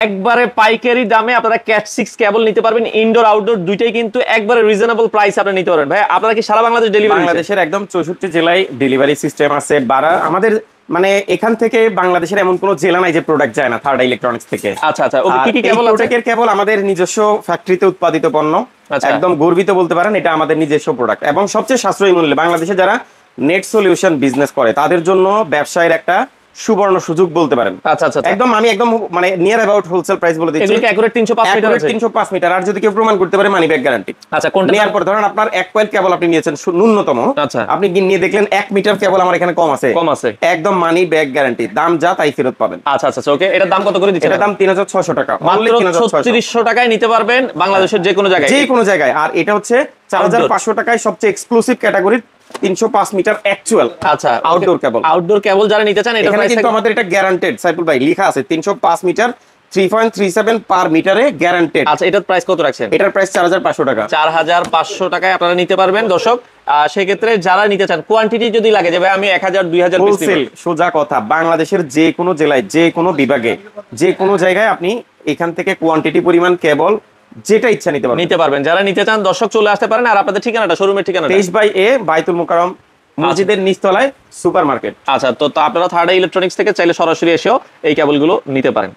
একবারে পাইকারি দামে আপনারা ক্যাট 6 কেবল নিতে পারবেন, ইনডোর আউটডোর দুইটাই কিন্তু একবারে রিজনেবল প্রাইস আপনারা নিতে পারবেন। ভাই আপনারা কি সারা বাংলাদেশ ডেলিভারি? বাংলাদেশের একদম 64 জেলায় ডেলিভারি সিস্টেম আছে। আমাদের মানে এখান থেকে বাংলাদেশের এমন কোন জেলা নাই যে প্রোডাক্ট যায় না থার্ড ইলেকট্রনিক্স থেকে। আচ্ছা আচ্ছা, ওকে, কি কি কেবল আছে? প্রোডাক্টের কেবল আমাদের নিজস্ব ফ্যাক্টরিতে উৎপাদিত পণ্য, একদম গর্বিত বলতে পারেন এটা আমাদের নিজস্ব প্রোডাক্ট, এবং সবচেয়ে সাশ্রয়ী মূল্যে। বাংলাদেশে যারা নেট সলিউশন বিজনেস করে তাদের জন্য ব্যবসায়ের একটা সুবর্ণ সুযোগ বলতে পারেন। আচ্ছা আচ্ছা, একদম আমি একদম মানে নিয়ার অ্যাবাউট হোলসেল প্রাইস বলে দিচ্ছি। এগুলো একুরেট 305 মিটার আছে, 305 মিটার। আর যদি কেউ প্রমাণ করতে পারে মানি ব্যাক গ্যারান্টি। আচ্ছা, কোনটা নেয়ার পর ধরেন আপনার এক কয়েল কেবল আপনি নিয়েছেন ন্যূনতম, আচ্ছা, আপনি নিয়ে দেখলেন 1 মিটার কেবল আমার এখানে কম আছে, একদম মানি ব্যাক গ্যারান্টি, দাম যা তাই ফেরত পাবেন। আচ্ছা আচ্ছা, ওকে, এটার দাম কত করে দিচ্ছেন? এটার দাম 3600 টাকা, মাত্র 3600 টাকায় নিতে পারবেন বাংলাদেশের যে কোনো জায়গায়, যে কোনো জায়গায়। আর এটা হচ্ছে 4500 টাকায় সবচেয়ে এক্সক্লুসিভ ক্যাটাগরি 305 মিটার অ্যাকচুয়াল। আচ্ছা, আউটডোর কেবল, আউটডোর কেবল যারা নিতে চান এটা কিন্তু আমাদের এটা গ্যারান্টেড সাইফুল ভাই, লেখা আছে 305 মিটার 3.37 পার মিটারে গ্যারান্টেড। আচ্ছা, এটার প্রাইস কত রাখছেন? এটার প্রাইস 4500 টাকা। 4500 টাকায় আপনারা নিতে পারবেন দর্শক। সেই ক্ষেত্রে যারা নিতে চান কোয়ান্টিটি যদি লাগে যে ভাই আমি 1000 2000 পিস নিব, সোজা কথা, বাংলাদেশের যে কোনো জেলায় যে কোনো বিভাগে যে কোনো জায়গায় আপনি এখান থেকে কোয়ান্টিটি পরিমাণ কেবল যেটা ইচ্ছা নিতে পারবেন। যারা নিতে চান দর্শক চলে আসতে পারেন। আর আপনাদের ঠিকানাটা, শোরুমের ঠিকানাটা 23/A বাইতুল মোকাররম মসজিদের নিচতলায় সুপার মার্কেট। আচ্ছা, তো আপনারা থার্ড ইলেকট্রনিক্স থেকে চাইলে সরাসরি এসেও এই কেবলগুলো নিতে পারেন।